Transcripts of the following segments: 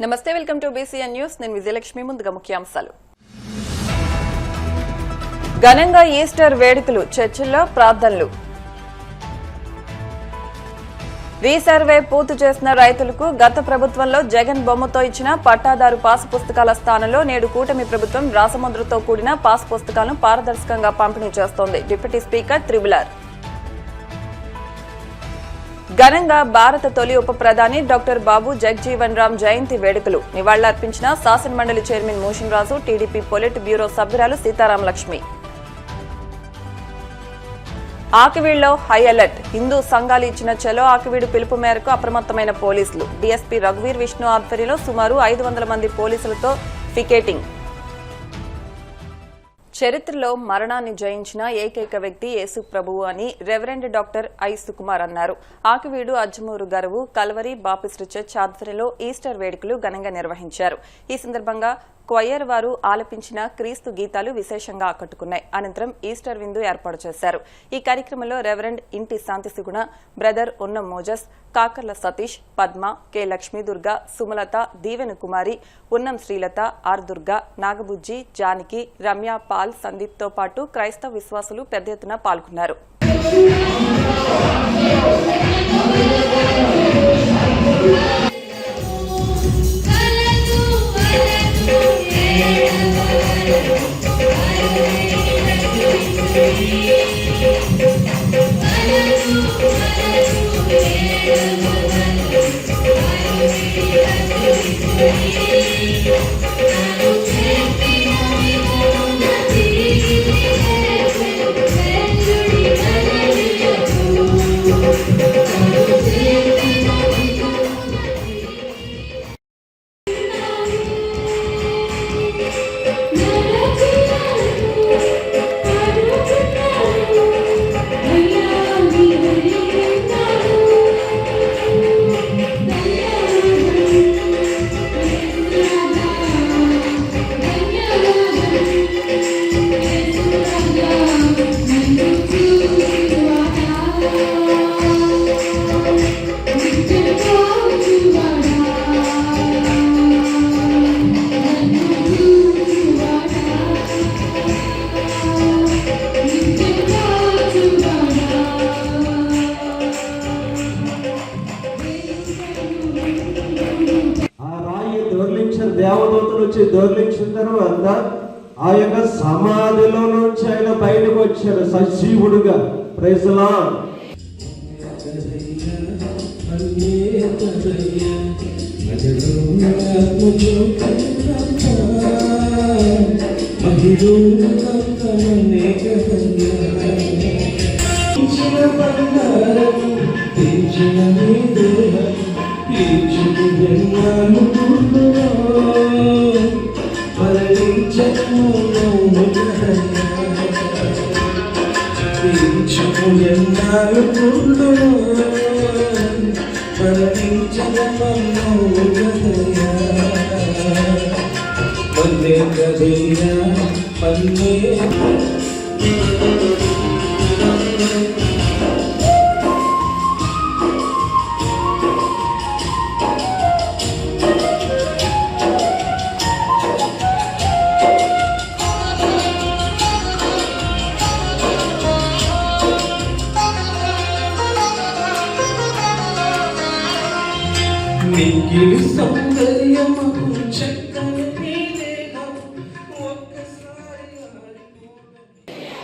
నమస్తే, welcome to BCN news. నేను విజయలక్ష్మి. ముందుగా ముఖ్యాంశాలు. ఘనంగా ఈస్టర్ వేడుకలు, చర్చిల్లో ప్రార్థనలు. రీసర్వే పూర్తి చేసిన రైతులకు గత ప్రభుత్వంలో జగన్ బొమ్మతో ఇచ్చిన పట్టాదారు పాస్ పుస్తకాల స్థానంలో నేడు కూటమి ప్రభుత్వం రాసముద్రతో కూడిన పాస్ పుస్తకాలను పారదర్శకంగా పంపిణీ చేస్తోంది. డిప్యూటీ స్పీకర్ త్రిబులార్. ఘనంగా భారత తొలి ఉప ప్రధాని డాక్టర్ బాబు జగజీవన్ రామ్ జయంతి వేడుకలు. నివాళులర్పించిన శాసనమండలి chairman Moshen Raju, TDP polit bureau సభ్యురాలు సీతారాం లక్ష్మి. ఆకివీడ్లో హై అలర్ట్. హిందూ సంఘాలు ఇచ్చిన చలో ఆకివీడు పిలుపు మేరకు అప్రమత్తమైన పోలీసులు. డీఎస్పీ రఘువీర్ విష్ణు ఆధ్వర్యంలో సుమారు 500 మంది పోలీసులతో పికెటింగ్. చరిత్రలో మరణాన్ని జయించిన ఏకైక వ్యక్తి యేసు ప్రభువు అని రెవరెండ్ డాక్టర్ ఐ సుకుమార్ అన్నారు. Akividu, అజ్జమూరు Garuvu, Calvary Baptist church ఆధ్వర్యంలో ఈస్టర్ వేడుకలు ఘనంగా నిర్వహించారు. ఈ సందర్భంగా క్వయర్ వారు ఆలపించిన క్రీస్తు గీతాలు విశేషంగా ఆకట్టుకున్నాయి. అనంతరం ఈస్టర్ విందు ఏర్పాటు చేశారు. ఈ కార్యక్రమంలో రెవరెండ్ ఇంటి శాంతి సుగుణ, brother Unnam Moses, Kakarla Satish, Padma, K Lakshmi Durga, Sumalatha, Deevena Kumari, Unnam Srilatha, are Durga, Nagabujji, Janaki, Ramya, Paul, Sandeep తో పాటు క్రైస్తవ విశ్వాసులు పెద్ద ఎత్తున పాల్గొన్నారు. దేవదూతలు వచ్చి దొర్లించిన తర్వాత ఆ యొక్క సమాధిలో నుంచి ఆయన బయటకు వచ్చాడు సజీవుడుగా. Praise the lord.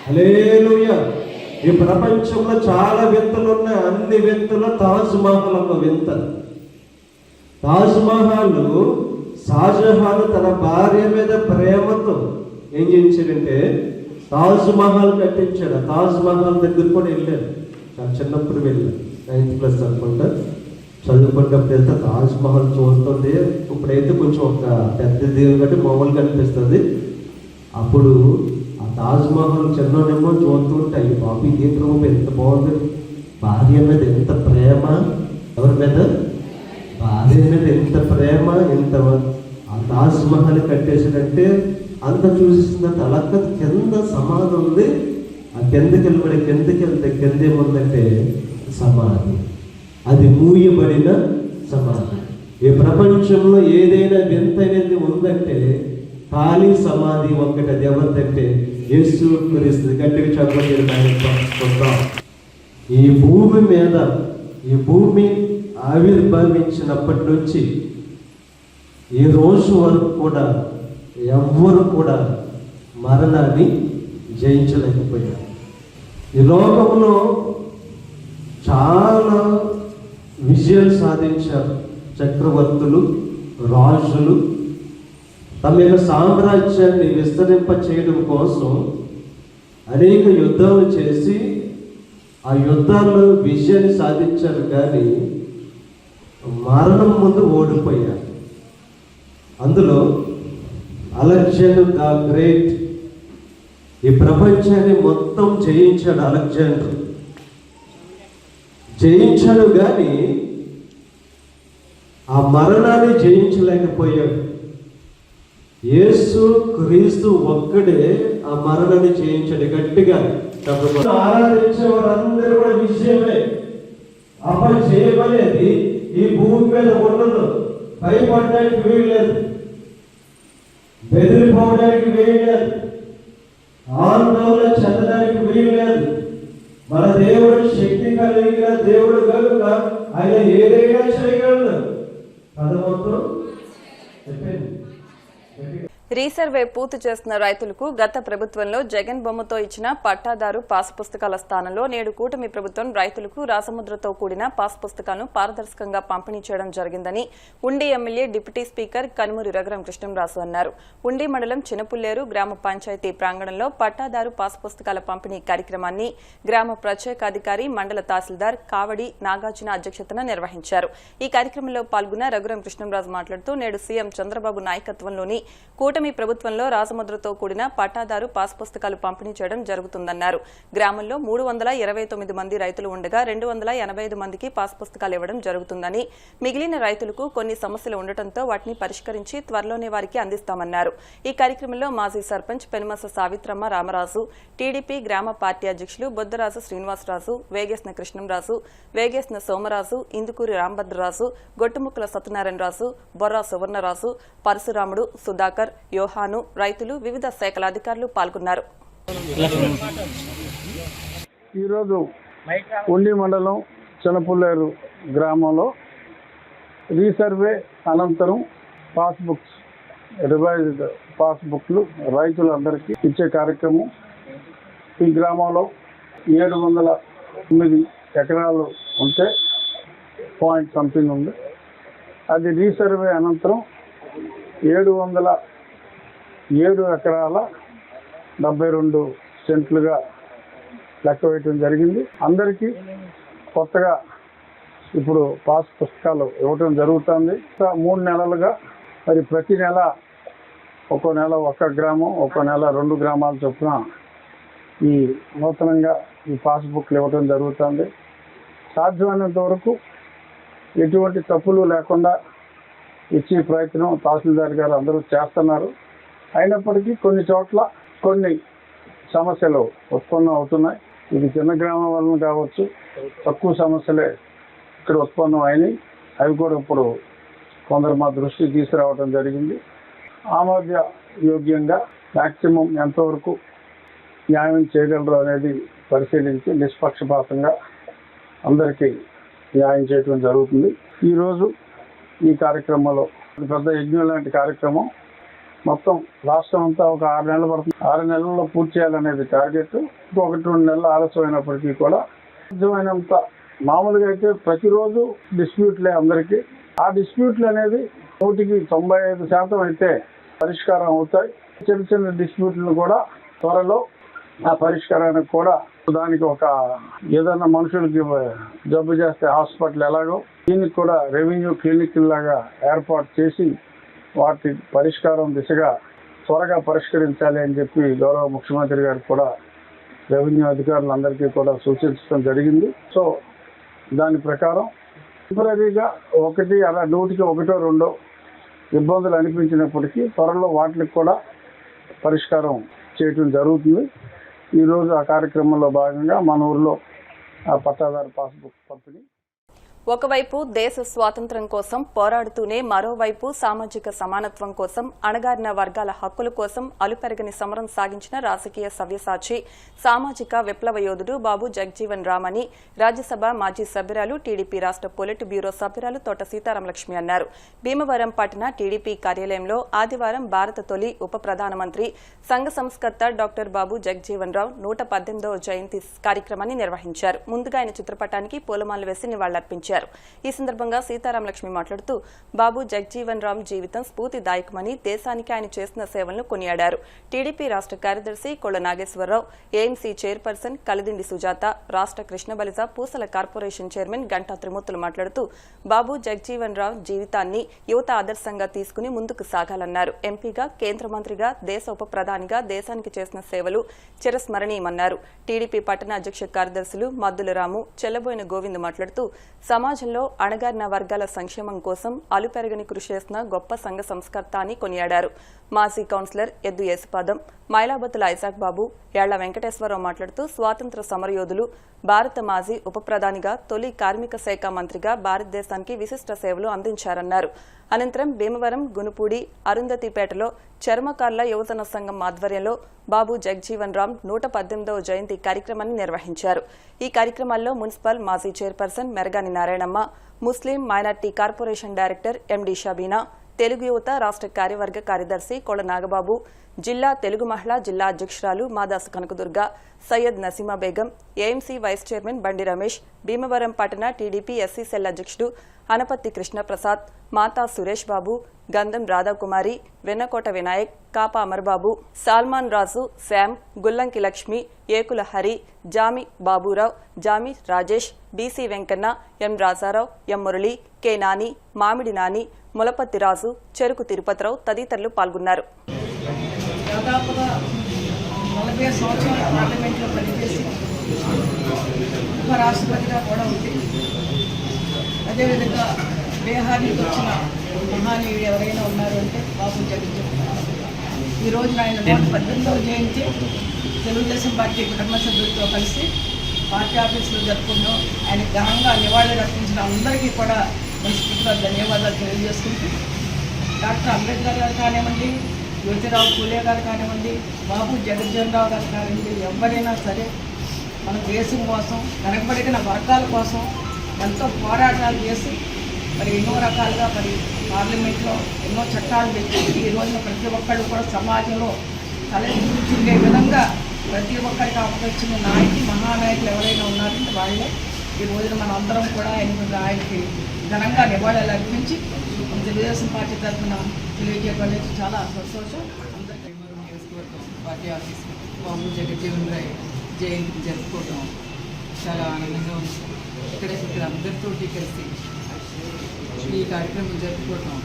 హల్లెలూయా. ఈ ప్రపంచంలో చాలా వింతలు ఉన్నాయి. అన్ని వింతలు తాజ్ మహల్ ఒక వింత. తాజ్ మహల్ షాజహాన్ తన భార్య మీద ప్రేమతో ఏం చేయించాడంటే తాజ్ మహల్ కట్టించాడు. తాజ్ మహల్ దగ్గర కూడా వెళ్ళాడు. చాలా చిన్నప్పుడు వెళ్ళాడు, 9th క్లాస్ అనుకుంటా. చదువుకున్నప్పుడు వెళ్తే తాజ్ మహల్ చూస్తుంది. ఇప్పుడైతే కొంచెం ఒక పెద్ద దేవుడు కంటే మామూలుగా కనిపిస్తుంది. అప్పుడు ఆ తాజ్ మహల్ చిన్నోడేమో చూస్తుంటాయి, బాబు ఇదే రూపం ఎంత బాగుంది, భార్య మీద ఎంత ప్రేమ, ఎవరి మీద, భార్య మీద ఎంత ప్రేమ, ఎంత. ఆ తాజ్ మహల్ కట్టేసాడంటే అంత చూసిస్తుందంటే అలా కింద సమాధి ఉంది. ఆ కిందకి వెళ్ళబడి కిందకి వెళ్తే కింద ఏముందంటే సమాధి, అది మూయబడిన సమాధి. ఈ ప్రపంచంలో ఏదైనా వింతైనది ఉందంటే ఖాళీ సమాధి ఒక్కటి, అది ఎవరిదంటే యేసు క్రీస్తు. గట్టిగా చెప్పడం. ఈ భూమి మీద, ఈ భూమి ఆవిర్భవించినప్పటి నుంచి ఈ రోజు వరకు కూడా ఎవ్వరు కూడా మరణాన్ని జయించలేకపోయారు. ఈ లోకంలో చాలా విజయాలు సాధించారు చక్రవర్తులు, రాజులు. తమ యొక్క సామ్రాజ్యాన్ని విస్తరింప చేయడం కోసం అనేక యుద్ధాలు చేసి ఆ యుద్ధాల్లో విజయాన్ని సాధించారు, కానీ మరణం ముందు ఓడిపోయారు. అందులో అలెగ్జాండర్ ద గ్రేట్ ఈ ప్రపంచాన్ని మొత్తం జయించాడు. అలెగ్జాండర్ జయించాడు, కానీ ఆ మరణాన్ని జయించలేకపోయాడు. యేసు క్రీస్తు ఒక్కడే ఆ మరణాన్ని జయించాడు. గట్టిగా ఆరాధించే వారందరూ కూడా విజయమే. అపజయం అనేది ఈ భూమి మీద ఉండదు. భయపడడానికి వీల్లేదు, బెదిరిపోవడానికి వీల్లేదు, ఆందోళన చెందడానికి వీల్లేదు. మన దేవుడు శక్తి కలిగిన దేవుడు కనుక ఆయన ఏదైనా చేయగలడు. పదవంతో చెప్పింది. రీసర్వే పూర్తి చేస్తున్న రైతులకు గత ప్రభుత్వంలో జగన్ బొమ్మతో ఇచ్చిన పట్టాదారు పాస్ పుస్తకాల స్థానంలో నేడు కూటమి ప్రభుత్వం రైతులకు రాసముద్రతో కూడిన పాస్ పుస్తకాలను పారదర్శకంగా పంపిణీ చేయడం జరిగిందని Undi MLA deputy speaker Kanumuri Raghurama Krishnamraju అన్నారు. ఉండి మండలం చినపుల్లేరు గ్రామ పంచాయతీ ప్రాంగణంలో పట్టాదారు పాస్ పుస్తకాల పంపిణీ కార్యక్రమాన్ని గ్రామ ప్రత్యేకాధికారి మండల తహసీల్దార్ కావడి నాగార్జున అధ్యక్షతన నిర్వహించారు. ఈ కార్యక్రమంలో పాల్గొన్న రఘురామ కృష్ణంరాజు మాట్లాడుతూ నేడు సీఎం చంద్రబాబు నాయకత్వంలోని కూటమి ప్రభుత్వంలో రాసముద్రతో కూడిన పట్టాదారు పాస్ పుస్తకాలు పంపిణీ చేయడం జరుగుతుందన్నారు. గ్రామంలో 329 మంది రైతులు ఉండగా 285 మందికి పాస్ పుస్తకాలు ఇవ్వడం జరుగుతుందని, మిగిలిన రైతులకు కొన్ని సమస్యలు ఉండటంతో వాటిని పరిష్కరించి త్వరలోనే వారికి అందిస్తామన్నారు. ఈ కార్యక్రమంలో మాజీ సర్పంచ్ పెనుమస సావిత్రమ్మ రామరాజు, టీడీపీ గ్రామ పార్టీ అధ్యక్షులు బొద్దరాజు శ్రీనివాసరాజు, వేగేశ్న కృష్ణంరాజు, వేగేశ్న సోమరాజు, ఇందుకూరి రాంభద్రరాజు, గొట్టుముక్కల సత్యనారాయణరాజు, బొర్రా సువర్ణరాజు, పరశురాముడు, సుధాకర్, యోహాను, రైతులు, వివిధ శాఖల అధికారులు పాల్గొన్నారు. ఈరోజు ఉండి మండలం చినపుల్లేరు గ్రామంలో రీసర్వే అనంతరం పాస్బుక్స్, రివైజ్డ్ పాస్బుక్లు రైతులందరికీ ఇచ్చే కార్యక్రమం. ఈ గ్రామంలో 709 ఎకరాలు ఉంటే పాయింట్ సంథింగ్ ఉంది. అది రీసర్వే అనంతరం 707 ఎకరాల 72 సెంట్లుగా లెక్క వేయటం జరిగింది. అందరికీ కొత్తగా ఇప్పుడు పాస్ పుస్తకాలు ఇవ్వటం జరుగుతుంది. 3 నెలలుగా మరి ప్రతి నెల ఒక్కో నెల ఒక గ్రామం, ఒక్కో నెల 2 గ్రామాల చొప్పున ఈ నూతనంగా ఈ పాస్బుక్లు ఇవ్వటం జరుగుతుంది. సాధ్యమైనంత వరకు ఎటువంటి తప్పులు లేకుండా ఇచ్చే ప్రయత్నం తహసీల్దార్ గారు అందరూ చేస్తున్నారు. అయినప్పటికీ కొన్ని చోట్ల కొన్ని సమస్యలు ఉత్పన్నం అవుతున్నాయి. ఇది చిన్న గ్రామం వలన కావచ్చు, తక్కువ సమస్యలే ఇక్కడ ఉత్పన్నం అయినాయి. అవి కూడా ఇప్పుడు కొందరు మా దృష్టికి తీసుకురావడం జరిగింది. ఆమోద యోగ్యంగా మ్యాక్సిమం ఎంతవరకు న్యాయం చేయగలరు అనేది పరిశీలించి నిష్పక్షపాతంగా అందరికీ న్యాయం చేయడం జరుగుతుంది. ఈరోజు ఈ కార్యక్రమంలో పెద్ద యజ్ఞం లాంటి కార్యక్రమం. మొత్తం రాష్ట్రం అంతా ఒక 6 నెలలు పడుతుంది. 6 నెలల్లో పూర్తి చేయాలనేది టార్గెట్. ఇంకొకటి 2 నెలలు ఆలస్యమైనప్పటికీ కూడా సాధ్యమైనంత, మామూలుగా అయితే ప్రతిరోజు డిస్ప్యూట్లే అందరికీ. ఆ డిస్ప్యూట్లు అనేది 95% అయితే పరిష్కారం అవుతాయి. చిన్న చిన్న డిస్ప్యూట్లను కూడా త్వరలో ఆ పరిష్కారానికి కూడా దానికి ఒక ఏదైనా మనుషులకి జబ్బు చేస్తే హాస్పిటల్ ఎలాగో దీనికి కూడా రెవెన్యూ క్లినిక్ లాగా ఏర్పాటు చేసి వాటి పరిష్కారం దిశగా త్వరగా పరిష్కరించాలి అని చెప్పి గౌరవ ముఖ్యమంత్రి గారు కూడా రెవెన్యూ అధికారులందరికీ కూడా సూచించడం జరిగింది. సో దాని ప్రకారం టెంపరీగా 1/2 ఇబ్బందులు అనిపించినప్పటికీ త్వరలో వాటికి కూడా పరిష్కారం చేయటం జరుగుతుంది. ఈరోజు ఆ కార్యక్రమంలో భాగంగా మన ఊర్లో ఆ పట్టాదారు పాస్బుక్ పంపిణీ. ఒకవైపు దేశ స్వాతంత్ర్యం కోసం పోరాడుతూనే మరోవైపు సామాజిక సమానత్వం కోసం అణగారిన వర్గాల హక్కుల కోసం అలుపెరగని సమరం సాగించిన రాజకీయ సవ్యసాచి సామాజిక విప్లవ యోధుడు బాబు జగజీవన్ రామ్ అని రాజ్యసభ మాజీ సభ్యురాలు టీడీపీ రాష్ట్ర పొలిట్ బ్యూరో సభ్యురాలు తోట సీతారామలక్ష్మి అన్నారు. భీమవరం పట్టణ టీడీపీ కార్యాలయంలో ఆదివారం భారత తొలి ఉప ప్రధానమంత్రి సంఘ సంస్కర్త డాక్టర్ బాబు జగజీవన్ రామ్ 118వ జయంతి కార్యక్రమాన్ని నిర్వహించారు. ముందుగా ఆయన చిత్రపటానికి పూలమాలలు వేసి నివాళులర్పించారు. ఈ సందర్భంగా సీతారామలక్ష్మి మాట్లాడుతూ బాబు జగజీవన్ రామ్ జీవితం స్ఫూర్తిదాయకమని దేశానికి ఆయన చేసిన సేవలను కొనియాడారు. టీడీపీ రాష్ట్ర కార్యదర్శి కొళ్ల నాగేశ్వరరావు, ఏఎంసీ చైర్పర్సన్ కలిదిండి సుజాత, రాష్ట్ర కృష్ణబలిజ పూసల కార్పొరేషన్ చైర్మన్ గంటా త్రిమూర్తులు మాట్లాడుతూ బాబు జగజీవన్ రామ్ జీవితాన్ని యువత ఆదర్శంగా తీసుకుని ముందుకు సాగాలన్నారు. ఎంపీగా, కేంద్ర మంత్రిగా, దేశ ఉప ప్రధానిగా దేశానికి చేసిన సేవలు చిరస్మరణీయమన్నారు. టీడీపీ పట్టణ అధ్యక్ష కార్యదర్శులు మద్దుల రాము, చెల్లబోయిన గోవింద్ మాట్లాడుతూ సమాజంలో అణగారిన వర్గాల సంక్షేమం కోసం అలుపెరగని కృషి చేసిన గొప్ప సంఘ సంస్కర్త అని కొనియాడారు. మాజీ కౌన్సిలర్ ఎద్దు యేసుపాదం, మైలాబత్తుల ఐజాక్ బాబు, యాళ్ల వెంకటేశ్వరరావు మాట్లాడుతూ స్వాతంత్ర సమరయోధులు, భారత మాజీ ఉప ప్రధానిగా, తొలి కార్మిక శాఖ మంత్రిగా భారతదేశానికి విశిష్ట సేవలు అందించారన్నారు. అనంతరం భీమవరం, గునుపూడి, అరుంధతిపేటలో చర్మకారుల యువజన సంఘం ఆధ్వర్యంలో బాబు జగజీవన్ రామ్ 118వ జయంతి కార్యక్రమాన్ని నిర్వహించారు. ఈ కార్యక్రమాల్లో మున్సిపల్ మాజీ chairperson Meragani Narayanamma, Muslim minority corporation director MD Shabeena, Telugu యువత రాష్ట్ర కార్యవర్గ కార్యదర్శి కొళ్ల నాగబాబు, జిల్లా తెలుగు మహిళా జిల్లా అధ్యక్షురాలు Madasu Kanakadurga, Syed Naseema Begum, AMC vice chairman Bandi Ramesh, Bhimavaram పట్టణ టీడీపీ ఎస్సీ సెల్ అధ్యక్షుడు అనపత్తి కృష్ణప్రసాద్, మాతా సురేష్ బాబు, గంధం రాధాకుమారి, వెన్నకోట వినాయక్, కాపా అమర్బాబు, సాల్మాన్ రాజు, శ్యామ్, గుల్లంకి లక్ష్మి, ఏకుల హరి, జామి బాబురావు, జామి రాజేష్, బీసీ వెంకన్న, ఎం రాజారావు, ఎం మురళి, కె నాని, మామిడి నాని, ములపత్తి రాజు, చెరుకు తిరుపతిరావు తదితరులు పాల్గొన్నారు. దాదాపుగా 40 సంవత్సరాల పార్లమెంట్లో పనిచేసి ఉపరాష్ట్రపతిగా కూడా ఉంది. అదేవిధంగా బీహార్ నుంచి వచ్చిన మహానీయుడు ఎవరైనా ఉన్నారు అంటే బాబు జగజీవన్ రామ్. ఈరోజు ఆయన 118వ జయంతి తెలుగుదేశం పార్టీ కుటుంబ సభ్యులతో కలిసి పార్టీ ఆఫీసులో జరుపుకున్నాం. ఆయన ఘనంగా నివాళులు అర్పించిన అందరికీ కూడా మనస్ఫూర్తిగా ధన్యవాదాలు తెలియజేసుకుంటూ డాక్టర్ అంబేద్కర్ గారు కానివ్వండి, జ్యోతిరావు పూలే గారు కానివ్వండి, బాబు జగజీవన్ రామ్ గారు కానివ్వండి, ఎవరైనా సరే మన దేశం కోసం, వెనకబడిన వర్గాల కోసం ఎంతో పోరాటాలు చేసి మరి ఎన్నో రకాలుగా మరి పార్లమెంట్లో ఎన్నో చట్టాలు తెచ్చి ఈ రోజున ప్రతి ఒక్కళ్ళు కూడా సమాజంలో తలెత్తుచుండే విధంగా ప్రతి ఒక్కరికి అవకాశించిన నాయకులు, మహానాయకులు ఎవరైనా ఉన్నారంటే వాళ్ళే ఈ రోజున మన అందరం కూడా ఆయనకి ఘనంగా నివాళులు అర్పించి తెలుగుదేశం పార్టీ తరఫున తెలియజేయడం అనేది చాలా సంతోషం. అందరికీ నియోజకవర్గం పార్టీ ఆఫీస్ బాబు జగజీవన్ రామ్ జయంతి జరుపుకోవడం చాలా ఆనందంగా ఉంది. ఇక్కడ అందరితోటి కలిసి ఈ కార్యక్రమం జరుపుకోవడం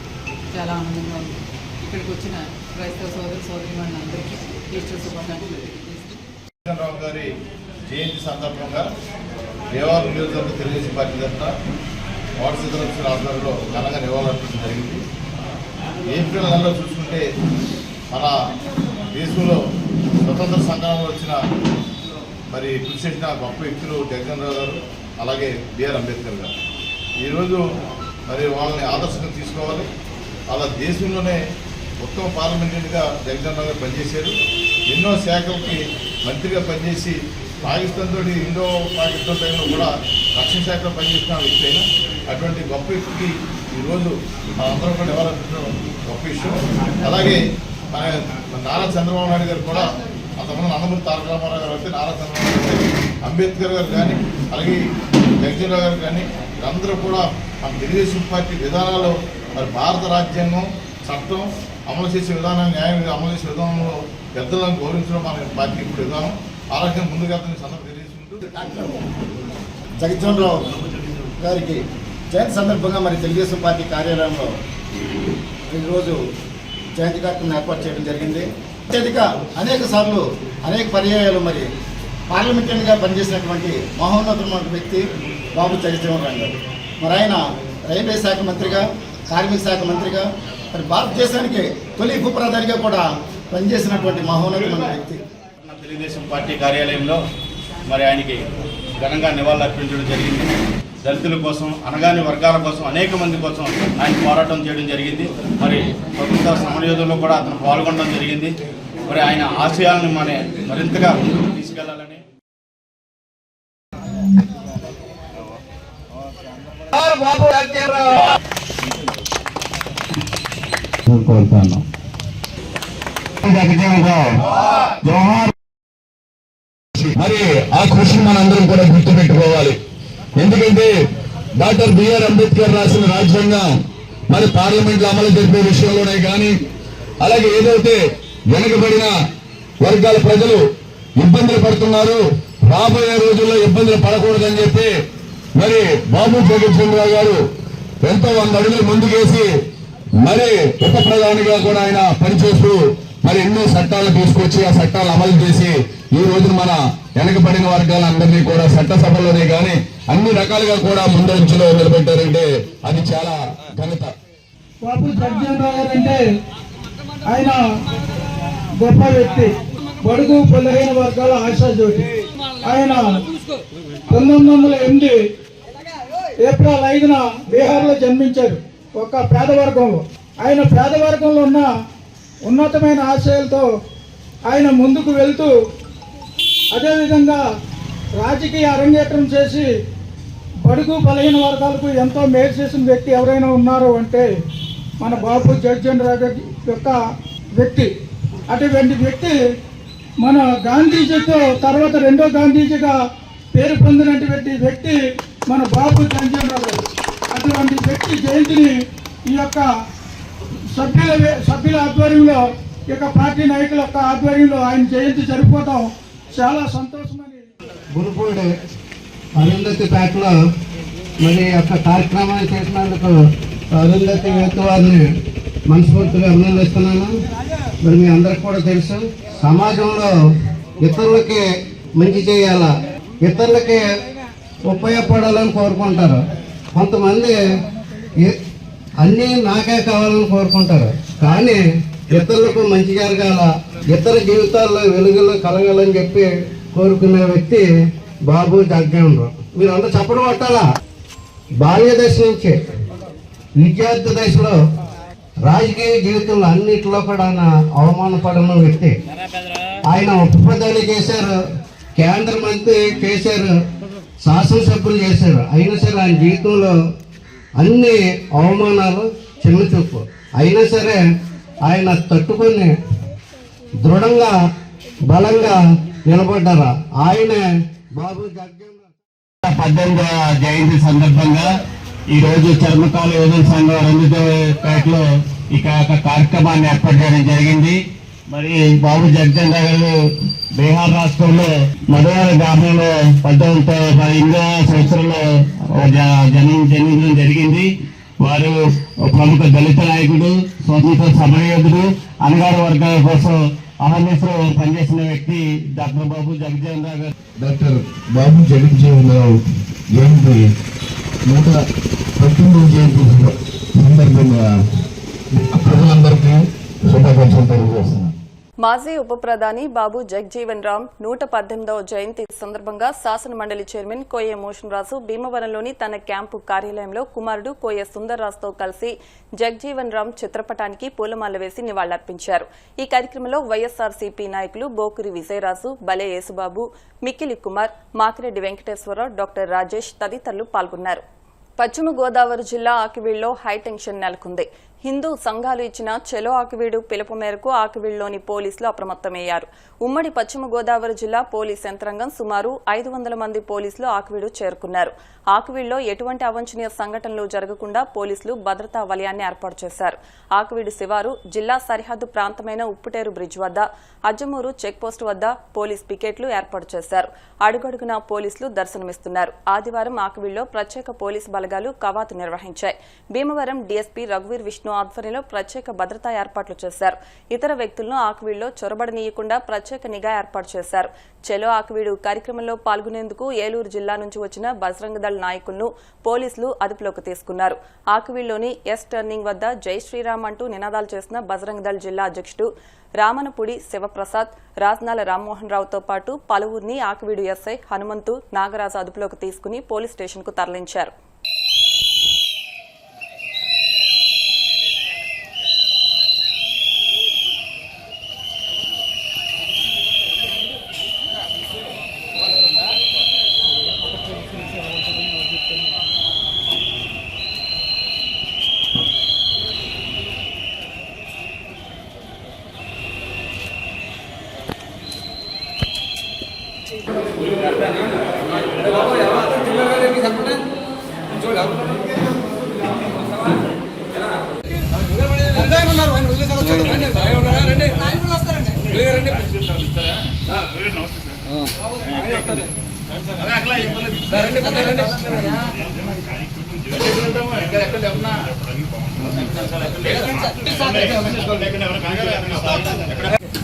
చాలా ఆనందంగా ఉంది. ఇక్కడికి వచ్చిన క్రైస్తవ సోదరి అందరికీ ఈస్టర్ శుభాకాంక్షలు తెలియజేస్తున్నాను. రావు గారి జయంతి సందర్భంగా దేవాలయం నియోజకవర్గ తెలుగుదేశం పార్టీ తరఫున వార్డు సభ్యుల ఆధ్వర్యంలో ఘనంగా నివాళులర్పించడం జరిగింది. ఏప్రిల్ నెలలో చూసుకుంటే మన దేశంలో స్వతంత్ర సంగ్రామంలో వచ్చిన మరి కృషి చేసిన గొప్ప వ్యక్తులు జగజీవన్ రామ్ గారు, అలాగే బిఆర్ అంబేద్కర్ గారు. ఈరోజు మరి వాళ్ళని ఆదర్శంగా తీసుకోవాలి. అలా దేశంలోనే ఉత్తమ పార్లమెంటరీగా జగజీవన్ రామ్ గారు పనిచేశారు. ఎన్నో శాఖలకి మంత్రిగా పనిచేసి పాకిస్తాన్ తోటి ఇండో పాకిస్తాన్ టైంలో కూడా రక్షణ శాఖలో పనిచేసిన వ్యక్తి అయినా అటువంటి గొప్ప వ్యక్తికి ఈరోజు మనందరం కూడా నివాళులర్పించడం గొప్ప విషయం. అలాగే మన నారా చంద్రబాబు నాయుడు గారు కూడా అంతమంది నందమూరి తారక రామారావు గారు అయితే, నారా చంద్రబాబు నాయుడు గారు, అంబేద్కర్ గారు కానీ, అలాగే జగజీవన్ రామ్ గారు కానీ, అందరూ కూడా మన తెలుగుదేశం పార్టీ విధానాలు మరి భారత రాజ్యాంగం చట్టం అమలు చేసే విధానం, న్యాయం అమలు చేసే విధానంలో పెద్దలను గౌరవించడం మన పార్టీ ఇప్పుడు విధానం. ఆరోగ్యం ముందుగా సందర్భం తెలియజేసుకుంటూ డాక్టర్ జగజీవన్ రామ్ గారికి జయంతి సందర్భంగా మరి తెలుగుదేశం పార్టీ కార్యాలయంలో ఈరోజు జయంతి కార్యక్రమం ఏర్పాటు చేయడం జరిగింది. అత్యధిక అనేక సార్లు అనేక పర్యాయాలు మరి పార్లమెంటరీగా పనిచేసినటువంటి మహోన్నతమైన వ్యక్తి బాబు జగజీవన్ రామ్ గారు. మరి ఆయన రైల్వే శాఖ మంత్రిగా, కార్మిక శాఖ మంత్రిగా, మరి భారతదేశానికి తొలి ఉప ప్రధానిగా కూడా పనిచేసినటువంటి మహోన్నతమైన వ్యక్తి. తెలుగుదేశం పార్టీ కార్యాలయంలో మరి ఆయనకి ఘనంగా నివాళులర్పించడం జరిగింది. దళితుల కోసం, అనగాని వర్గాల కోసం, అనేక మంది కోసం ఆయన పోరాటం చేయడం జరిగింది. మరి స్వతంత్ర సమరయోధుల్లో కూడా అతను పాల్గొనడం జరిగింది. మరి ఆయన ఆశయాలను మరింతగా ముందుకు తీసుకెళ్లాలని కోరుతాను. మరి ఆ కృషిని మనందరం కూడా గుర్తుపెట్టుకోవాలి. ఎందుకంటే డాక్టర్ బిఆర్ అంబేద్కర్ రాసిన రాజ్యాంగం మరి పార్లమెంట్లో అమలు జరిపే విషయంలోనే కానీ, అలాగే ఏదైతే వెనుకబడిన వర్గాల ప్రజలు ఇబ్బందులు పడుతున్నారు, రాబోయే రోజుల్లో ఇబ్బందులు పడకూడదని చెప్పి మరి బాబు జగజ్జీవన్ గారు ఎంతో 100 అడుగులు ముందుకేసి మరి ఉప ప్రధానిగా కూడా ఆయన పనిచేస్తూ మరి ఎన్నో చట్టాలు తీసుకొచ్చి ఆ చట్టాలు అమలు చేసి ఈ రోజున మన వెనకబడిన వర్గాలందరినీ కూడా చట్టసభలోనే కానీ అన్ని రకాలుగా కూడా ముందంచులో నిలబెట్టారంటే అది చాలా ఘనత. బాబు జగజ్జీవన్ రావు గారు అంటే ఆయన గొప్ప వ్యక్తి, బడుగు బలహీన వర్గాల ఆశాజ్యోతి. ఆయన 1908 ఏప్రిల్ 5న బీహార్లో జన్మించారు, ఒక పేదవర్గంలో. ఆయన పేదవర్గంలో ఉన్న ఉన్నతమైన ఆశయాలతో ఆయన ముందుకు వెళ్తూ అదేవిధంగా రాజకీయ అరంగేట్రం చేసి బడుగు బలహీన వర్గాలకు ఎంతో మేలు చేసిన వ్యక్తి ఎవరైనా ఉన్నారు అంటే మన బాబు జగజ్జీవన్ రావు యొక్క వ్యక్తి. అటువంటి వ్యక్తి మన గాంధీజీతో తర్వాత రెండో గాంధీజీగా పేరు పొందినటువంటి వ్యక్తి మన బాబు జగజ్జీవన్ రావు గారు. అటువంటి వ్యక్తి జయంతిని ఈ యొక్క సభ్యుల ఆధ్వర్యంలో, ఈ యొక్క పార్టీ నాయకుల యొక్క ఆధ్వర్యంలో ఆయన జయంతి జరుపుకోవడం చాలా సంతోషమని. గురుపూడి అరుంధతిపేటలో మరి యొక్క కార్యక్రమాన్ని చేసినందుకు అరుంధతి యూత్ వారిని మనస్ఫూర్తిగా అభినందిస్తున్నాను. మరి మీ అందరికి కూడా తెలుసు, సమాజంలో ఇతరులకి మంచి చేయాలా, ఇతరులకి ఉపయోగపడాలని కోరుకుంటారు. కొంతమంది అన్నీ నాకే కావాలని కోరుకుంటారు, కానీ ఇతరులకు మంచి జరగాల, ఇతర జీవితాల్లో వెలుగులు కలగాలని చెప్పి కోరుకునే వ్యక్తి బాబు జగజ్జీవన్ రావు. మీరు అందరూ చప్పట్లు కొట్టాలా. బాల్య దశ నుంచి విద్యార్థి దశలో రాజకీయ జీవితంలో అన్నింటిలో కూడా అవమానపడిన వ్యక్తి. ఆయన ఉప ప్రధాని చేశారు, కేంద్ర మంత్రి చేశారు, శాసనసభ్యులు చేశారు. అయినా సరే ఆయన జీవితంలో అన్ని అవమానాలు, చిన్న చూపు అయినా సరే ఆయన తట్టుకొని దృఢంగా బలంగా నిలబడ్డారు. ఆయనే బాబు జగజ్జీవన్ రావు. 18వ జయంతి సందర్భంగా ఈరోజు చర్మకాల యోధుల సంఘం అరుంధతిపేటలో ఇక కార్యక్రమాన్ని ఏర్పాటు చేయడం జరిగింది. మరి బాబు జగజ్జీవన్ రావు గారు బీహార్ రాష్ట్రంలో మధుర గ్రామంలో 1818వ సంవత్సరంలో జన్మించడం జరిగింది. వారు ప్రముఖ దళిత నాయకుడు, స్వతంత్ర సమరయోధుడు, అనగారి వర్గాల కోసం అహర్నిశలో పనిచేసిన వ్యక్తి డాక్టర్ బాబు జగజ్జీవన్ రావు గారు. డాక్టర్ బాబు జగజ్జీవన్ రావు జయంతి 119వ జయంతి సందర్భంగా ప్రజలందరికీ శుభాకాంక్షలు తెలియజేస్తున్నాను. మాజీ ఉప ప్రధాని బాబు జగజ్జీవన్ రామ్ 118వ జయంతి సందర్భంగా శాసన మండలి చైర్మన్ కోయ మోషన్ రాజు భీమవరంలోని తన క్యాంపు కార్యాలయంలో కుమారుడు కోయ సుందర్రాజుతో కలిసి జగజ్జీవన్ రామ్ చిత్రపటానికి పూలమాల వేసి నివాళులర్పించారు. ఈ కార్యక్రమంలో వైఎస్ఆర్సీపీ నాయకులు బోకురి విజయరాజు, బలే యేసుబాబు, మిక్కిలి కుమార్, మాకిరెడ్డి వెంకటేశ్వరరావు, డాక్టర్ రాజేష్ తదితరులు పాల్గొన్నారు. పశ్చిమ గోదావరి జిల్లా ఆకివీడులో హైటెన్షన్ నెలకొంది. హిందూ సంఘాలు ఇచ్చిన చెలో ఆకివీడు పిలుపు మేరకు ఆకివీడులోని పోలీసులు అప్రమత్తమయ్యారు. ఉమ్మడి పశ్చిమ గోదావరి జిల్లా పోలీస్ యంత్రాంగం సుమారు 500 మంది పోలీసులు ఆకివీడు చేరుకున్నారు. ఆకివీడులో ఎటువంటి అవాంఛనీయ సంఘటనలు జరగకుండా పోలీసులు భద్రతా వలయాన్ని ఏర్పాటు చేశారు. ఆకివీడు శివారు జిల్లా సరిహద్దు ప్రాంతమైన ఉప్పుటేరు బ్రిడ్జ్ వద్ద, అజ్జమూరు చెక్పోస్టు వద్ద పోలీస్ పికెట్లు ఏర్పాటు చేశారు. అడుగడుగునా పోలీసులు దర్శనమిస్తున్నారు. ఆదివారం ఆకివీడులో ప్రత్యేక పోలీసు బలగాలు కవాతు నిర్వహించాయి. భీమవరం డీఎస్పీ రఘువీర్ విష్ణు ఆధ్వర్యంలో ప్రత్యేక భద్రతా ఏర్పాట్లు చేశారు. ఇతర వ్యక్తులను ఆకివీడులో చొరబడనీయకుండా ప్రత్యేక నిఘా ఏర్పాటు చేశారు. చలో ఆకివీడు కార్యక్రమంలో పాల్గొనేందుకు ఏలూరు జిల్లా నుంచి వచ్చిన బజరంగ దళ్ నాయకులను పోలీసులు అదుపులోకి తీసుకున్నారు. ఆకివీడులోని ఎస్ టర్నింగ్ వద్ద జై శ్రీరామ్ అంటూ నినాదాలు చేసిన బజరంగ దళ్ జిల్లా అధ్యక్షుడు రామనపూడి శివప్రసాద్, రాజ్నాల రామ్మోహన్ రావుతో పాటు పలువురిని ఆకివీడు ఎస్ఐ హనుమంతు, నాగరాజు అదుపులోకి తీసుకుని పోలీస్ స్టేషన్కు తరలించారు.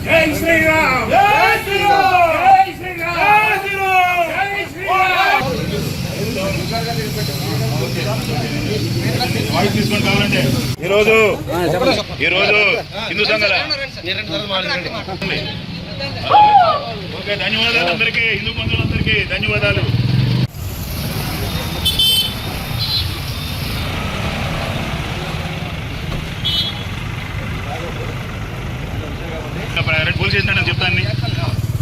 జై శ్రీరామ్ జై శ్రీరామ్ జై శ్రీరామ్ జై శ్రీరామ్. ఈరోజు హిందూ సంఘాల ఓకే, ధన్యవాదాలు అందరికీ, హిందూ బంధువులందరికీ ధన్యవాదాలు. పోలీస్ చేసినా చెప్తాను.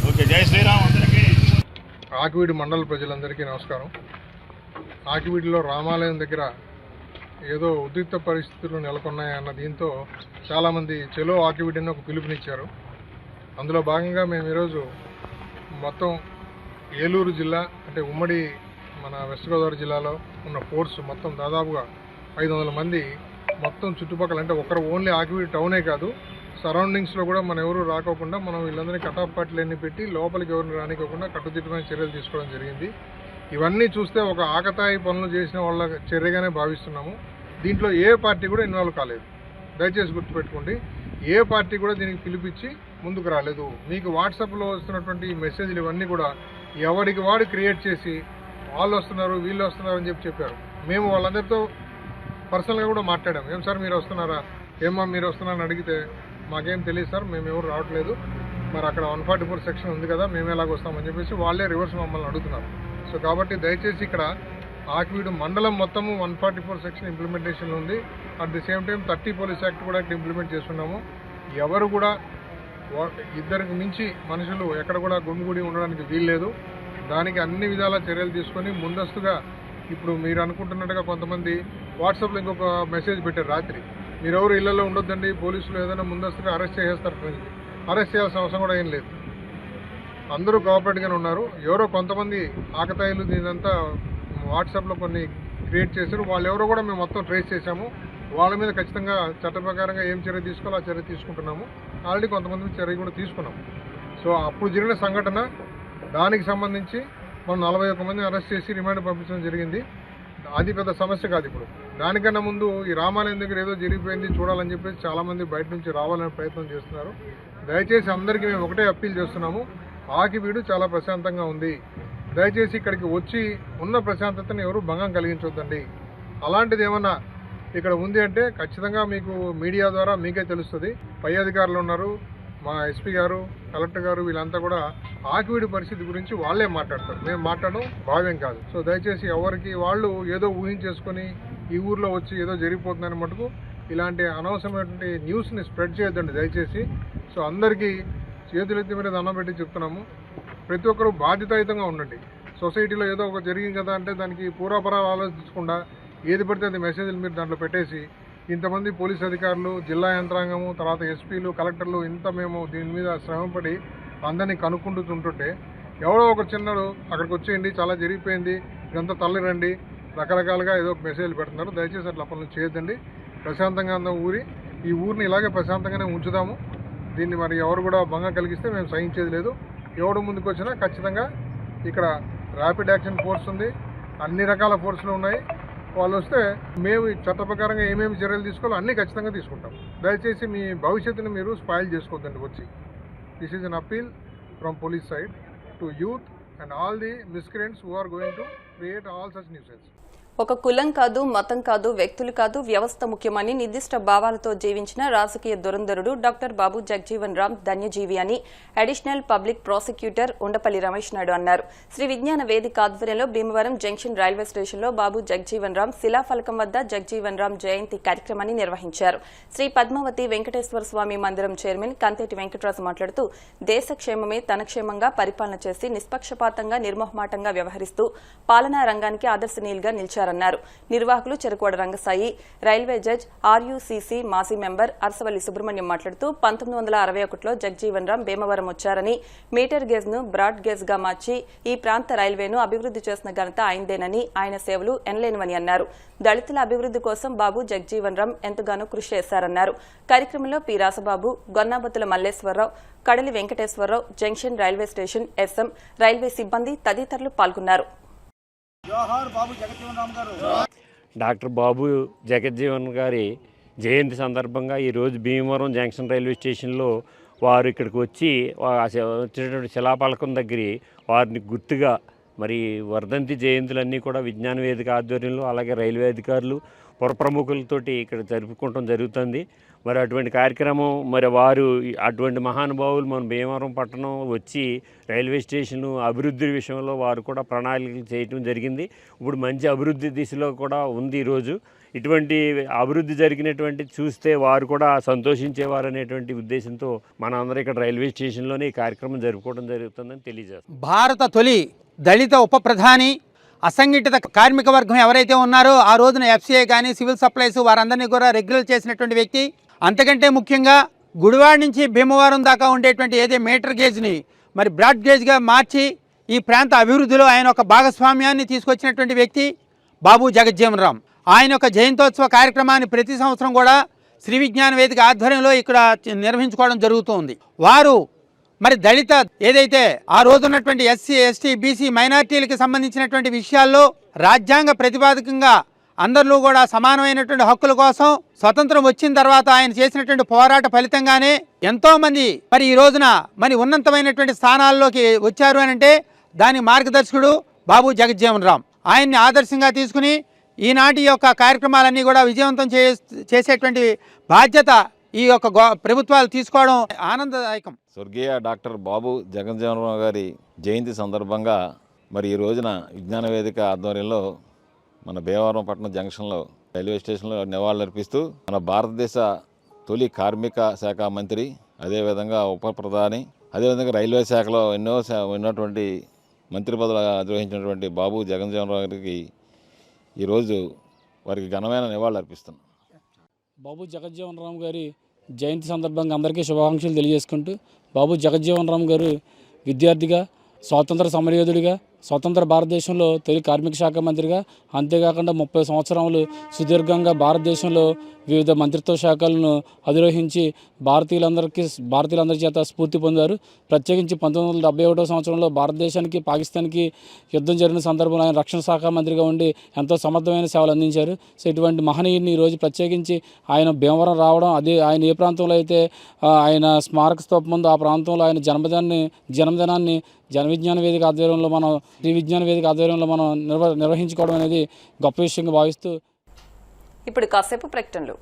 ఓకే, జై శ్రీరామ్ అందరికీ. ఆకివీడు మండల ప్రజలందరికీ నమస్కారం. ఆకివీడులో రామాలయం దగ్గర ఏదో ఉద్రిక్త పరిస్థితులు నెలకొన్నాయన్న దీంతో చాలామంది చెలో ఆకివీడిని ఒక పిలుపునిచ్చారు. అందులో భాగంగా మేము ఈరోజు మొత్తం ఏలూరు జిల్లా అంటే ఉమ్మడి మన వెస్ట్ గోదావరి జిల్లాలో ఉన్న ఫోర్స్ మొత్తం దాదాపుగా 500 మంది మొత్తం చుట్టుపక్కల, అంటే ఒకరు ఓన్లీ ఆకివీడు టౌనే కాదు సరౌండింగ్స్లో కూడా మనం ఎవరు రాకోకుండా మనం వీళ్ళందరినీ కటాఫ్ పార్టీలన్నీ పెట్టి లోపలికి ఎవరిని రానికోకుండా కట్టుదిట్టమైన చర్యలు తీసుకోవడం జరిగింది. ఇవన్నీ చూస్తే ఒక ఆకతాయి పనులు చేసిన వాళ్ళ చర్యగానే భావిస్తున్నాము. దీంట్లో ఏ పార్టీ కూడా ఇన్వాల్వ్ కాలేదు. దయచేసి గుర్తుపెట్టుకోండి, ఏ పార్టీ కూడా దీనికి పిలిపించి ముందుకు రాలేదు. మీకు వాట్సాప్లో వస్తున్నటువంటి మెసేజ్లు ఇవన్నీ కూడా ఎవరికి వాడు క్రియేట్ చేసి వాళ్ళు వస్తున్నారు వీళ్ళు వస్తున్నారు అని చెప్పారు. మేము వాళ్ళందరితో పర్సనల్గా కూడా మాట్లాడాము. ఏం సార్ మీరు వస్తున్నారా, ఏమా మీరు వస్తున్నారని అడిగితే మాకేం తెలియదు సార్, మేము ఎవరు రావట్లేదు, మరి అక్కడ 144 సెక్షన్ ఉంది కదా మేము ఎలాగ వస్తామని చెప్పేసి వాళ్ళే రివర్స్ మమ్మల్ని అడుగుతున్నారు. సో కాబట్టి దయచేసి ఇక్కడ ఆకివీడు మండలం మొత్తము 144 సెక్షన్ ఇంప్లిమెంటేషన్లో ఉంది. At the same time 30 police act కూడా ఇక్కడ ఇంప్లిమెంట్ చేస్తున్నాము. ఎవరు కూడా ఇద్దరికి మించి మనుషులు ఎక్కడ కూడా గుమిగూడి ఉండడానికి వీల్లేదు. దానికి అన్ని విధాల చర్యలు తీసుకొని ముందస్తుగా ఇప్పుడు మీరు అనుకుంటున్నట్టుగా కొంతమంది వాట్సాప్లో ఇంకొక మెసేజ్ పెట్టారు రాత్రి, మీరెవరు ఇళ్లలో ఉండొద్దండి, పోలీసులు ఏదైనా ముందస్తుగా అరెస్ట్ చేసేస్తారు. అరెస్ట్ చేయాల్సిన అవసరం కూడా ఏం లేదు. అందరూ కోఆపరేట్గానే ఉన్నారు. ఎవరో కొంతమంది ఆకతాయిలు దీనంతా వాట్సాప్లో కొన్ని క్రియేట్ చేశారు. వాళ్ళు ఎవరో కూడా మేము మొత్తం ట్రేస్ చేశాము. వాళ్ళ మీద ఖచ్చితంగా చట్ట ప్రకారంగా ఏం చర్య తీసుకోవాలో ఆ చర్య తీసుకుంటున్నాము. ఆల్రెడీ కొంతమంది చర్య కూడా తీసుకున్నాము. సో అప్పుడు జరిగిన సంఘటన దానికి సంబంధించి మనం 41 మందిని అరెస్ట్ చేసి రిమాండ్ పంపించడం జరిగింది. అది పెద్ద సమస్య కాదు. ఇప్పుడు దానికన్నా ముందు ఈ రామాలయం దగ్గర ఏదో జరిగిపోయింది చూడాలని చెప్పేసి చాలామంది బయట నుంచి రావాలనే ప్రయత్నం చేస్తున్నారు. దయచేసి అందరికీ మేము ఒకటే అప్పీల్ చేస్తున్నాము, ఆకివీడు చాలా ప్రశాంతంగా ఉంది. దయచేసి ఇక్కడికి వచ్చి ఉన్న ప్రశాంతతను ఎవరు భంగం కలిగించొద్దండి. అలాంటిది ఏమన్నా ఇక్కడ ఉంది అంటే ఖచ్చితంగా మీకు మీడియా ద్వారా మీకే తెలుస్తుంది. పై అధికారులు ఉన్నారు, మా ఎస్పీ గారు, కలెక్టర్ గారు, వీళ్ళంతా కూడా ఆకివీడు పరిస్థితి గురించి వాళ్ళే మాట్లాడతారు. మేము మాట్లాడడం భావ్యం కాదు. సో దయచేసి ఎవరికి వాళ్ళు ఏదో ఊహించేసుకొని ఈ ఊర్లో వచ్చి ఏదో జరిగిపోతుందని మటుకు ఇలాంటి అనవసరమైనటువంటి న్యూస్ని స్ప్రెడ్ చేయొద్దండి దయచేసి. సో అందరికీ చేతులెత్తి మీద దండం పెట్టి చెప్తున్నాము, ప్రతి ఒక్కరూ బాధ్యతాయుతంగా ఉండండి. సొసైటీలో ఏదో ఒక జరిగింది కదా అంటే దానికి పూర్వపరాలు ఆలోచించకుండా ఏది పడితే అది మెసేజ్లు మీరు దాంట్లో పెట్టేసి ఇంతమంది పోలీస్ అధికారులు, జిల్లా యంత్రాంగము, తర్వాత ఎస్పీలు, కలెక్టర్లు ఇంత మేము దీని మీద శ్రమపడి అందరినీ కనుక్కుంటుంటే ఎవరో ఒక చిన్నడు అక్కడికి వచ్చేయండి చాలా జరిగిపోయింది ఇదంతా తల్లిరండి రకరకాలుగా ఏదో మెసేజ్లు పెడుతున్నారు. దయచేసి అట్లా పనులు చేయొద్దండి. ప్రశాంతంగా ఉన్న ఈ ఊరిని ఇలాగే ప్రశాంతంగానే ఉంచుదాము. దీన్ని మరి ఎవరు కూడా భంగం కలిగిస్తే మేము సహించేది లేదు. ఎవడు ముందుకు వచ్చినా ఖచ్చితంగా ఇక్కడ ర్యాపిడ్ యాక్షన్ ఫోర్స్ ఉంది, అన్ని రకాల ఫోర్సులు ఉన్నాయి. వాళ్ళు వస్తే మేము చట్ట ప్రకారంగా ఏమేమి చర్యలు తీసుకోవాలో అన్నీ ఖచ్చితంగా తీసుకుంటాం. దయచేసి మీ భవిష్యత్తుని మీరు స్పాయిల్ చేసుకోవద్దండి వచ్చి. This is an appeal from police side to youth and all the miscreants who are going to create all such nuisance. ఒక కులం కాదు, మతం కాదు, వ్యక్తులు కాదు, వ్యవస్థ ముఖ్యమని నిర్దిష్ట భావాలతో జీవించిన రాజకీయ దురంధరుడు డాక్టర్ బాబు జగజీవన్ రామ్ ధన్యజీవి అని additional public prosecutor Undapalli Ramesh Naidu అన్నారు. శ్రీ విజ్ఞాన వేదిక ఆధ్వర్యంలో భీమవరం జంక్షన్ రైల్వే స్టేషన్లో బాబు జగజీవన్ రామ్ శిలాఫలకం వద్ద జగజీవన్ రామ్ జయంతి కార్యక్రమాన్ని నిర్వహించారు. శ్రీ పద్మావతి వెంకటేశ్వర స్వామి మందిరం చైర్మన్ కంతేటి వెంకటరాజు మాట్లాడుతూ దేశ క్షేమమే తన క్షేమంగా పరిపాలన చేసి నిష్పక్షపాతంగా నిర్మోహమాటంగా వ్యవహరిస్తూ పాలనా రంగానికి ఆదర్శనీయులుగా నిలిచారు. నిర్వాహకులు చెరుకోడ రంగసాయి, రైల్వే జడ్జ్, ఆర్యూసీసీ మాజీ మెంబర్ అరసవల్లి సుబ్రహ్మణ్యం మాట్లాడుతూ 1961లో జగజీవన్ రామ్ భీమవరం వచ్చారని, మీటర్ గేజ్ ను బ్రాడ్ గేజ్ గా మార్చి ఈ ప్రాంత రైల్వేను అభివృద్ది చేసిన ఘనత ఆయనదేనని, ఆయన సేవలు ఎనలేనివని అన్నారు. దళితుల అభివృద్ది కోసం బాబు జగజీవన్ రామ్ ఎంతగానో కృషి చేశారన్నారు. కార్యక్రమంలో P రాసబాబు, Gonnabathula Malleswararao, Kadali Venkateswararao, junction railway station SM, railway సిబ్బంది తదితరులు పాల్గొన్నారు. డాక్టర్ బాబు జగజ్జీవన్ గారి జయంతి సందర్భంగా ఈరోజు భీమవరం జంక్షన్ రైల్వే స్టేషన్లో వారు ఇక్కడికి వచ్చి వచ్చినటువంటి శిలాఫలకం దగ్గర వారిని గుర్తుగా మరి వర్ధంతి జయంతులన్నీ కూడా విజ్ఞాన వేదిక ఆధ్వర్యంలో అలాగే రైల్వే అధికారులు పుర ప్రముఖులతోటి ఇక్కడ జరుపుకోవడం జరుగుతుంది. మరి అటువంటి కార్యక్రమం మరి వారు అటువంటి మహానుభావులు మన భీమవరం పట్టణం వచ్చి రైల్వే స్టేషన్ అభివృద్ధి విషయంలో వారు కూడా ప్రణాళికలు చేయటం జరిగింది. ఇప్పుడు మంచి అభివృద్ధి దిశలో కూడా ఉంది. ఈరోజు ఇటువంటి అభివృద్ధి జరిగినటువంటి చూస్తే వారు కూడా సంతోషించేవారు అనేటువంటి ఉద్దేశంతో మన అందరూ ఇక్కడ రైల్వే స్టేషన్లోనే ఈ కార్యక్రమం జరుపుకోవడం జరుగుతుందని తెలియజేస్తాం. భారత తొలి దళిత ఉప ప్రధాని, అసంఘటిత కార్మిక వర్గం ఎవరైతే ఉన్నారో ఆ రోజున ఎఫ్సీఐ కానీ సివిల్ సప్లైస్ వారందరినీ కూడా రెగ్యులర్ చేసినటువంటి వ్యక్తి. అంతకంటే ముఖ్యంగా గుడివాడ నుంచి భీమవరం దాకా ఉండేటువంటి ఏదే మీటర్ గేజ్ని మరి బ్రాడ్ గేజ్గా మార్చి ఈ ప్రాంత అభివృద్ధిలో ఆయన ఒక భాగస్వామ్యాన్ని తీసుకొచ్చినటువంటి వ్యక్తి బాబు జగజ్జీవన్ రామ్. ఆయన యొక్క జయంతోత్సవ కార్యక్రమాన్ని ప్రతి సంవత్సరం కూడా శ్రీ విజ్ఞాన వేదిక ఆధ్వర్యంలో ఇక్కడ నిర్వహించుకోవడం జరుగుతుంది. వారు మరి దళిత ఏదైతే ఆ రోజు ఉన్నటువంటి ఎస్సీ, ఎస్టీ, బీసీ మైనార్టీలకు సంబంధించినటువంటి విషయాల్లో రాజ్యాంగ ప్రతిపాదకంగా అందరిలో కూడా సమానమైనటువంటి హక్కుల కోసం స్వతంత్రం వచ్చిన తర్వాత ఆయన చేసినటువంటి పోరాట ఫలితంగానే ఎంతోమంది మరి ఈ రోజున మరి ఉన్నతమైనటువంటి స్థానాల్లోకి వచ్చారు అని అంటే దాని మార్గదర్శకుడు బాబు జగజ్జీవన్ రామ్. ఆయన్ని ఆదర్శంగా తీసుకుని ఈనాటి యొక్క కార్యక్రమాలన్నీ కూడా విజయవంతం చేసేటువంటి బాధ్యత ఈ యొక్క ప్రభుత్వాలు తీసుకోవడం ఆనందదాయకం. స్వర్గీయ డాక్టర్ బాబు జగజ్జీవన్ రామ్ గారి జయంతి సందర్భంగా మరి ఈ రోజున విజ్ఞాన వేదిక ఆధ్వర్యంలో మన భీమవరం పట్టణం జంక్షన్లో రైల్వే స్టేషన్లో నివాళులర్పిస్తూ మన భారతదేశ తొలి కార్మిక శాఖ మంత్రి, అదేవిధంగా ఉప ప్రధాని, అదేవిధంగా రైల్వే శాఖలో ఉన్నటువంటి మంత్రి పదవులు నిర్వహించినటువంటి బాబు జగజ్జీవన్ రామ్ గారికి ఈరోజు వారికి ఘనమైన నివాళులు అర్పిస్తున్నాం. బాబు జగజ్జీవన్ రామ్ గారి జయంతి సందర్భంగా అందరికీ శుభాకాంక్షలు తెలియజేసుకుంటూ, బాబు జగజ్జీవన్ రామ్ గారు విద్యార్థిగా, స్వాతంత్ర సమరయోధుడిగా, స్వతంత్ర భారతదేశంలో తొలి కార్మిక శాఖ మంత్రిగా, అంతేకాకుండా 30 సంవత్సరాలు సుదీర్ఘంగా భారతదేశంలో వివిధ మంత్రిత్వ శాఖలను అధిరోహించి భారతీయులందరి చేత స్ఫూర్తి పొందారు. ప్రత్యేకించి 1971 సంవత్సరంలో భారతదేశానికి పాకిస్తాన్కి యుద్ధం జరిగిన సందర్భంలో ఆయన రక్షణ శాఖ మంత్రిగా ఉండి ఎంతో సమర్థమైన సేవలు అందించారు. సో ఇటువంటి మహనీయుని ఈరోజు ప్రత్యేకించి ఆయన భీమవరం రావడం, అదే ఆయన ఏ ప్రాంతంలో అయితే ఆయన స్మారక స్తూపం ఉందో ఆ ప్రాంతంలో ఆయన జన్మదినాన్ని విజ్ఞాన వేదిక ఆధ్వర్యంలో మనం శ్రీ విజ్ఞాన వేదిక ఆధ్వర్యంలో మనం నిర్వహించుకోవడం అనేది గొప్ప విషయంగా భావిస్తూ ఇప్పుడు కాసేపు ప్రకటనలు.